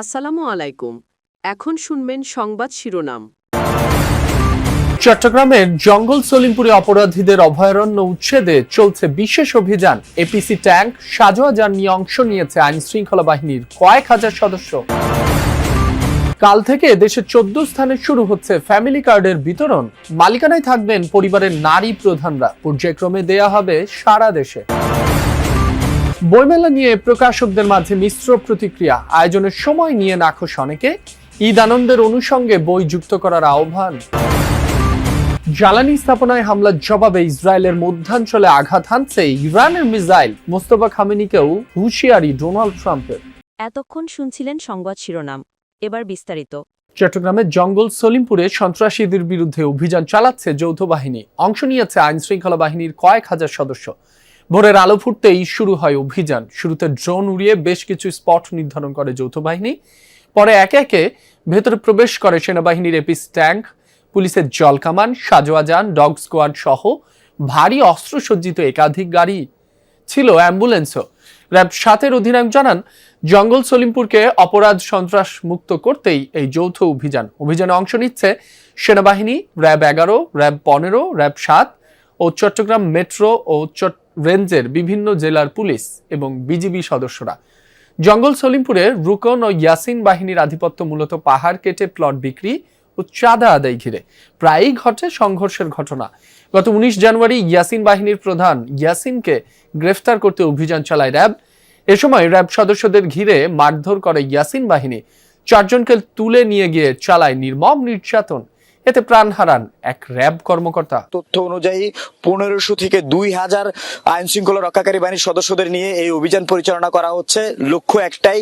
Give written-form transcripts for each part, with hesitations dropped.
আসসালামু আলাইকুম। এখন শুনবেন সংবাদ শিরোনাম। চট্টগ্রামের জঙ্গল সলিমপুরে অপরাধীদের অভয়ারণ্য উচ্ছেদে চলছে বিশেষ অভিযান। এপিসি ট্যাঙ্ক সাজোয়া যান নিয়ে অংশ নিয়েছে আইন শৃঙ্খলা বাহিনীর কয়েক হাজার সদস্য। কাল থেকে দেশে 14 স্থানে শুরু হচ্ছে ফ্যামিলি কার্ডের বিতরণ। মালিকানায় থাকবেন পরিবারের নারী প্রধানরা। পর্যায়ক্রমে দেয়া হবে সারা দেশে। বইমেলা নিয়ে প্রকাশকদের মাঝে মিশ্র প্রতিক্রিয়া। আয়োজনের সময় নিয়ে নাখোশ অনেকে। ঈদ আনন্দের অনুষঙ্গে বই যুক্ত করার আহ্বান। জ্বালানি স্থাপনায় হামলার জবাবে ইসরায়েলের মধ্যাঞ্চলে আঘাত হানছে ইরানের মিসাইল। মোস্তফা খামেনিকেও হুঁশিয়ারি ডোনাল্ড ট্রাম্পের। এতক্ষণ শুনছিলেন সংবাদ শিরোনাম, এবার বিস্তারিত। চট্টগ্রামের জঙ্গল সলিমপুরে সন্ত্রাসীদের বিরুদ্ধে অভিযান চালাচ্ছে যৌথ বাহিনী। অংশ নিয়েছে আইন শৃঙ্খলা বাহিনীর কয়েক হাজার সদস্য। ভোরের আলো ফুটতেই শুরু হয় অভিযান। শুরুতে ড্রোন উড়িয়ে বেশ কিছু স্পট নির্ধারণ করে যৌথ বাহিনী। পরে একে একে ভেতরে প্রবেশ করে সেনাবাহিনীর এপিসি ট্যাঙ্ক, পুলিশের জলকামান, সাজোয়া যান, ডগ স্কোয়াড সহ ভারী অস্ত্রসজ্জিত একাধিক গাড়ি ছিল, অ্যাম্বুলেন্সও। র্যাব 7-এর অধিনায়ক জানান, জঙ্গল সলিমপুরকে অপরাধ সন্ত্রাস মুক্ত করতেই এই যৌথ অভিযানে অংশ নিচ্ছে সেনাবাহিনী, র্যাব 11, র্যাব 15, র্যাব 7 ও চট্টগ্রাম মেট্রো ও রেঞ্জের বিভিন্ন জেলার পুলিশ এবং বিজিবি সদস্যরা। জঙ্গল সলিমপুরে রুকন ও ইয়াসিন বাহিনীর আধিপত্য মূলত পাহাড় কেটে প্লট বিক্রি ও চাঁদা আদায় ঘিরে। প্রায়ই ঘটে সংঘর্ষের ঘটনা। গত 19 জানুয়ারি ইয়াসিন বাহিনীর প্রধান ইয়াসিনকে গ্রেফতার করতে অভিযান চালায় র্যাব। এ সময় র্যাব সদস্যদের ঘিরে মারধর করে ইয়াসিন বাহিনী। 4 জনকে তুলে নিয়ে গিয়ে চালায় নির্মম নির্যাতন। এতে প্রাণ হারান এক র্যাব কর্মকর্তা। তথ্য অনুযায়ী 1500 থেকে 2000 আইন শৃঙ্খলা রক্ষাকারী বাহিনীর সদস্যদের নিয়ে এই অভিযান পরিচালনা করা হচ্ছে। লক্ষ্য একটাই,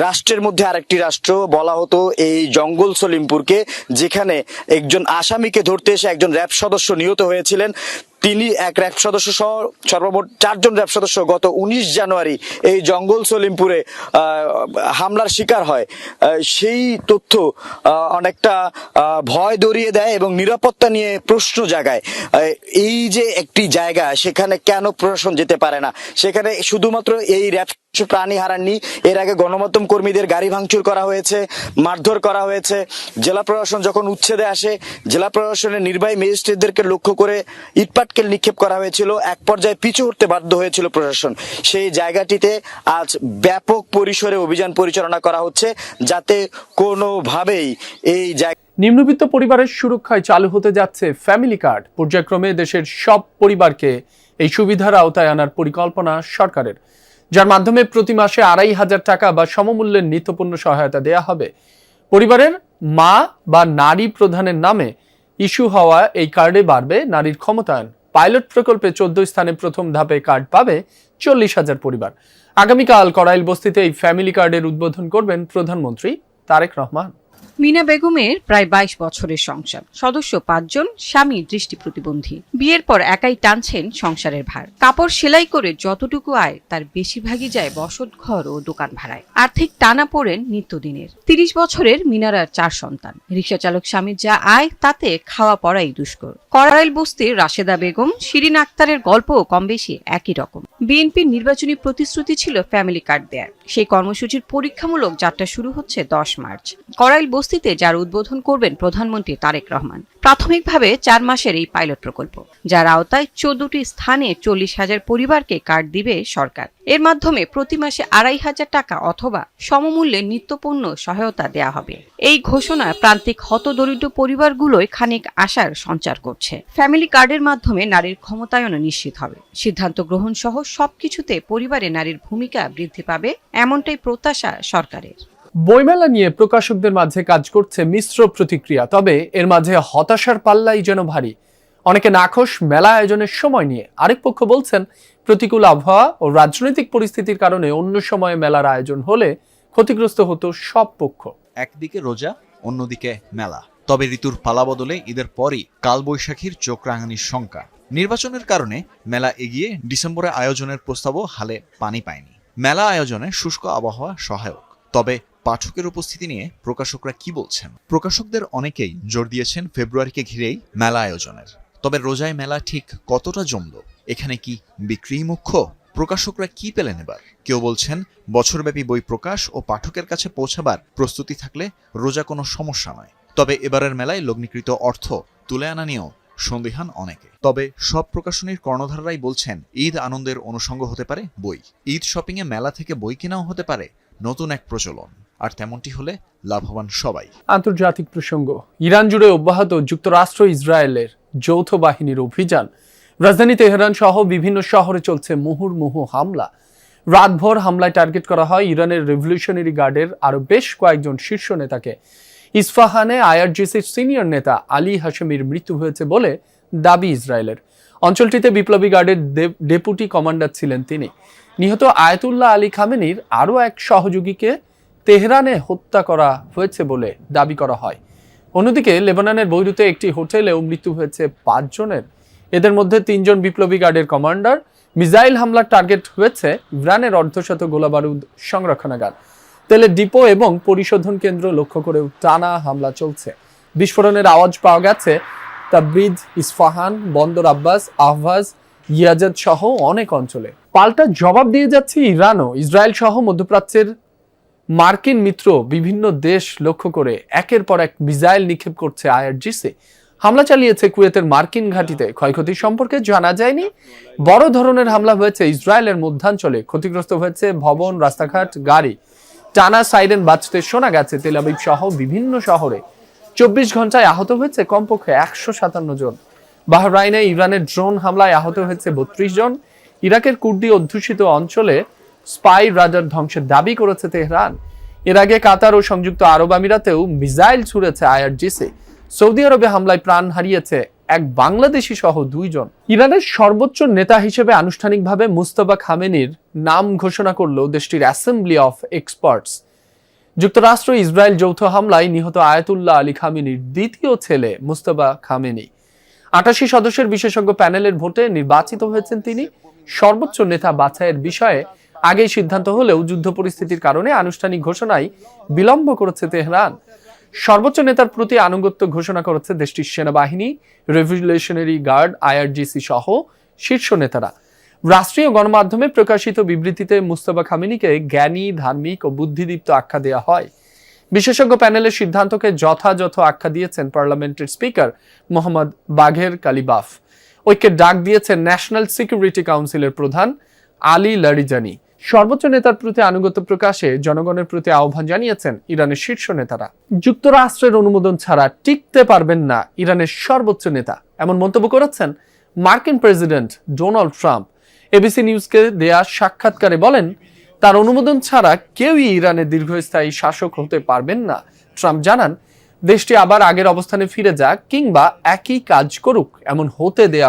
রাষ্ট্রের মধ্যে আরেকটি রাষ্ট্র বলা হতো এই জঙ্গল সলিমপুরকে, যেখানে একজন আসামিকে ধরতে এসে একজন র্যাব সদস্য নিহত হয়েছিলেন। তিনি এক র্যাব সদস্য সহ সর্বমোট 4 জন র্যাব সদস্য গত 19 জানুয়ারি এই জঙ্গল সলিমপুরে হামলার শিকার হয়। সেই তথ্য অনেকটা ভয় দরিয়ে দেয় এবং নিরাপত্তা নিয়ে প্রশ্ন জাগায়। এই যে একটি জায়গা, সেখানে কেন প্রশাসন যেতে পারে না? সেখানে শুধুমাত্র এই র্যাব প্রাণী হারাননি, এর আগে গণমাধ্যম কর্মীদের গাড়ি ভাঙচুর করা হয়েছে, মারধর করা হয়েছে। জেলা প্রশাসন যখন উচ্ছেদে আসে, জেলা প্রশাসনের নির্বাহী ম্যাজিস্ট্রেটদেরকে লক্ষ্য করে ইটপাটকেল নিক্ষেপ করা হয়েছিল। এক পর্যায়ে পিছু হটতে বাধ্য হয়েছিল প্রশাসন। সেই জায়গাটিতে আজ ব্যাপক পরিসরে অভিযান পরিচালনা করা হচ্ছে, যাতে কোনোভাবেই এই নিম্নবিত্ত পরিবারের সুরক্ষায় চালু হতে যাচ্ছে ফ্যামিলি কার্ড। পর্যায়ক্রমে দেশের সব পরিবারকে এই সুবিধার আওতায় আনার পরিকল্পনা সরকারের, যার মাধ্যমে প্রতি মাসে 2500 টাকা বা সমমূল্যের নিত্যপণ্য সহায়তা দেয়া হবে। পরিবারের মা বা নারী প্রধানের নামে ইস্যু হওয়া এই কার্ডে বাড়বে নারীর ক্ষমতায়ন। পাইলট প্রকল্পে 14 স্থানে প্রথম ধাপে কার্ড পাবে 40,000 পরিবার। আগামীকাল করাইল বস্তিতে এই ফ্যামিলি কার্ডের উদ্বোধন করবেন প্রধানমন্ত্রী তারেক রহমান। মিনা বেগমের প্রায় 22 বছরের সংসার, সদস্য 5 জন, স্বামী দৃষ্টি প্রতিবন্ধী। বিয়ের পর একাই টানছেন সংসারের ভার। কাপড় সেলাই করে যতটুকু আয় তার বেশিরভাগই যায় বসত ঘর ও দোকান ভাড়ায়। আর্থিক টানা পড়েন নিত্যদিনের। 30 বছরের মিনারার 4 সন্তান। রিক্সা চালক স্বামীর যা আয় তাতে খাওয়া পড়াই দুষ্কর। করাইল বস্তির রাশেদা বেগম, শিরিন আক্তারের গল্পও কম বেশি একই রকম। বিএনপির নির্বাচনী প্রতিশ্রুতি ছিল ফ্যামিলি কার্ড দেয়ার। সেই কর্মসূচির পরীক্ষামূলক যাত্রা শুরু হচ্ছে 10 মার্চ। করাইল বস্তিতে যার উদ্বোধন করবেন প্রধানমন্ত্রী তারেক রহমান। প্রাথমিকভাবে 4 মাসের এই পাইলট প্রকল্প, যার আওতায় 14টি স্থানে 40,000 পরিবারকে কার্ড দিবে সরকার। এর মাধ্যমে প্রতি মাসে 2500 টাকা অথবা সমমূল্যে নিত্যপণ্য সহায়তা দেয়া হবে। এই ঘোষণা প্রান্তিক হতদরিদ্র পরিবারগুলোয় খানিক আশার সঞ্চার করছে। ফ্যামিলি কার্ডের মাধ্যমে নারীর ক্ষমতায়ন নিশ্চিত হবে। সিদ্ধান্ত গ্রহণ সহ সবকিছুতে পরিবারে নারীর ভূমিকা বৃদ্ধি পাবে, এমনটাই প্রত্যাশা সরকারের। বইমেলা নিয়ে প্রকাশকদের মাঝে কাজ করছে মিশ্র প্রতিক্রিয়া। তবে এর মাঝে হতাশার পাল্লাই যেন ভারী। অনেকে নাখোশ মেলা আয়োজনের সময় নিয়ে। আরেক পক্ষ বলছেন, প্রতিকূল আবহাওয়া ও রাজনৈতিক পরিস্থিতির কারণে অন্য সময়ে মেলার আয়োজন হলে ক্ষতিগ্রস্ত হতো সব পক্ষ। একদিকে রোজা, অন্যদিকে মেলা। তবে ঋতুর পালা বদলে ঈদের পরই কালবৈশাখীর চোখ রাঙানির শঙ্কা। নির্বাচনের কারণে মেলা এগিয়ে ডিসেম্বরে আয়োজনের প্রস্তাবও হালে পানি পায়নি। মেলা আয়োজনে শুষ্ক আবহাওয়া সহায়ক। তবে পাঠকের উপস্থিতি নিয়ে প্রকাশকরা কি বলছেন? প্রকাশকদের অনেকেই জোর দিয়েছেন ফেব্রুয়ারিকে ঘিরেই মেলা আয়োজনের। তবে রোজায় মেলা ঠিক কতটা জমল? এখানে কি বিক্রি মুখ্য? প্রকাশকরা কি পেলেন এবার? কেউ বলছেন বছরব্যাপী বই প্রকাশ ও পাঠকের কাছে পৌঁছাবার প্রস্তুতি থাকলে রোজা কোনো সমস্যা নয়। তবে এবারের মেলায় লগ্নিকৃত অর্থ তুলে আনা নিয়েও সন্দিহান অনেকে। তবে সব প্রকাশনীর কর্ণধাররাই বলছেন ঈদ আনন্দের অনুষঙ্গ হতে পারে বই। ঈদ শপিংয়ে মেলা থেকে বই কেনাও হতে পারে নতুন এক প্রচলন। আর তেমনটি হলে লাভবান সবাই। আন্তর্জাতিক প্রসঙ্গ, ইরান জুড়ে অব্যাহত যুক্তরাষ্ট্র ইসরায়েলের যৌথ বাহিনীর অভিযান। রাজধানী তেহরান সহ বিভিন্ন শহরে চলছে মুহুর্মুহু হামলা। রাতভর হামলায় টার্গেট করা হয় ইরানের রেভলিউশনারি গার্ডের আরো বেশ কয়েকজন শীর্ষ নেতাকে। ইস্পাহানে আইআরজিসির সিনিয়র নেতা আলী হাশেমির মৃত্যু হয়েছে বলে দাবি ইসরায়েলের। অঞ্চলটিতে বিপ্লবী গার্ডের ডেপুটি কমান্ডার ছিলেন তিনি। নিহত আয়াতুল্লাহ আলী খামেনির আরও এক সহযোগীকে তেহরানে হত্যা করা হয়েছে বলে দাবি করা হয়। অন্যদিকে লেবাননের বৈরুতে একটি হোটেলেও মৃত্যু হয়েছে 5 জনের। এদের মধ্যে 3 জন বিপ্লবী গার্ডের কমান্ডার। মিসাইল হামলার টার্গেট হয়েছে ইরানের অর্ধশত গোলাবারুদ সংরক্ষণাগার, তেলের ডিপো এবং পরিশোধন কেন্দ্র লক্ষ্য করে টানা হামলা চলছে। বিস্ফোরণের আওয়াজ পাওয়া গেছে তাবরিজ, ইস্পাহান, বন্দর আব্বাস, আহভাজ, ইয়াজাদ সহ অনেক অঞ্চলে। পাল্টা জবাব দিয়ে যাচ্ছে ইরানও। ইসরায়েল সহ মধ্যপ্রাচ্যের মার্কিন মিত্র বিভিন্ন দেশ লক্ষ্য করে একের পর এক মিসাইল নিক্ষেপ করছে আইআরজিসি। হামলা চালিয়েছে কুয়েতের মার্কিন ঘাঁটিতে। ক্ষয়ক্ষতি সম্পর্কে জানা যায়নি। বড় ধরনের হামলা হয়েছে ইসরায়েলের মধ্যাঞ্চলে। ক্ষতিগ্রস্ত হয়েছে ভবন, রাস্তাঘাট, গাড়ি। টানা সাইরেন বাজতে শোনা গেছে তেল আবিব সহ বিভিন্ন শহরে। 24 ঘন্টায় আহত হয়েছে কমপক্ষে 157 জন। বাহরাইনে ইরানের ড্রোন হামলায় আহত হয়েছে 32 জন। ইরাকের কুর্দি অধ্যুষিত অঞ্চলে স্পাই রাডার ধ্বংসের দাবি করেছে তেহরান। এর আগে কাতার ও সংযুক্ত আরব আমিরাতেও মিসাইল ছুড়েছে আইআরজিসি। সৌদি আরবে হামলায় প্রাণ হারিয়েছে এক বাংলাদেশি সহ 2 জন। ইরানের সর্বোচ্চ নেতা হিসেবে আনুষ্ঠানিকভাবে মুস্তাফা খামেনির নাম ঘোষণা করল দেশটির অ্যাসেম্বলি অফ এক্সপার্টস। যুক্তরাষ্ট্র ইসরায়েল যৌথ হামলায় নিহত আয়াতুল্লাহ আলী খামেনির দ্বিতীয় ছেলে মুস্তাফা খামেনি 88 সদস্যের বিশেষজ্ঞ প্যানেলের ভোটে নির্বাচিত হয়েছেন তিনি। সর্বোচ্চ নেতা বাছাইয়ের বিষয়ে আগেই সিদ্ধান্ত হলেও যুদ্ধ পরিস্থিতির কারণে আনুষ্ঠানিক ঘোষণায় বিলম্ব করেছে তেহরান। সর্বোচ্চ নেতার প্রতি আনুগত্য ঘোষণা করেছে দেশটির সেনাবাহিনী, রেভলিউশনারি গার্ড, আইআরজিসি সহ শীর্ষ নেতারা। রাষ্ট্রীয় গণমাধ্যমে প্রকাশিত বিবৃতিতে মুস্তাফা খামেনিকে জ্ঞানী, ধার্মিক ও বুদ্ধিদীপ্ত আখ্যা দেওয়া হয়। বিশেষজ্ঞ প্যানেলের সিদ্ধান্তকে যথাযথ আখ্যা দিয়েছেন পার্লামেন্টের স্পিকার মোহাম্মদ বাঘের কালিবাফ। ঐক্যের ডাক দিয়েছেন ন্যাশনাল সিকিউরিটি কাউন্সিলের প্রধান আলী লারিজানি। সর্বোচ্চ নেতার প্রতি আনুগত্য প্রকাশে জনগণের প্রতি আহ্বান জানিয়েছেন ইরানের শীর্ষ নেতারা। যুক্তরাষ্ট্রের অনুমোদন ছাড়া টিকতে পারবেন না ইরানের সর্বোচ্চ নেতা, এমন মন্তব্য করেছেন মার্কিন প্রেসিডেন্ট ডোনাল্ড ট্রাম্প। এবিসি নিউজকে দেয়া সাক্ষাৎকারে বলেন, তার অনুমোদন ছাড়া কেউই ইরানের দীর্ঘস্থায়ী শাসক হতে পারবেন না। ট্রাম্প জানান, দেশটি আবার আগের অবস্থানে ফিরে যাক কিংবা একই কাজ করুক এমন হতে দেয়া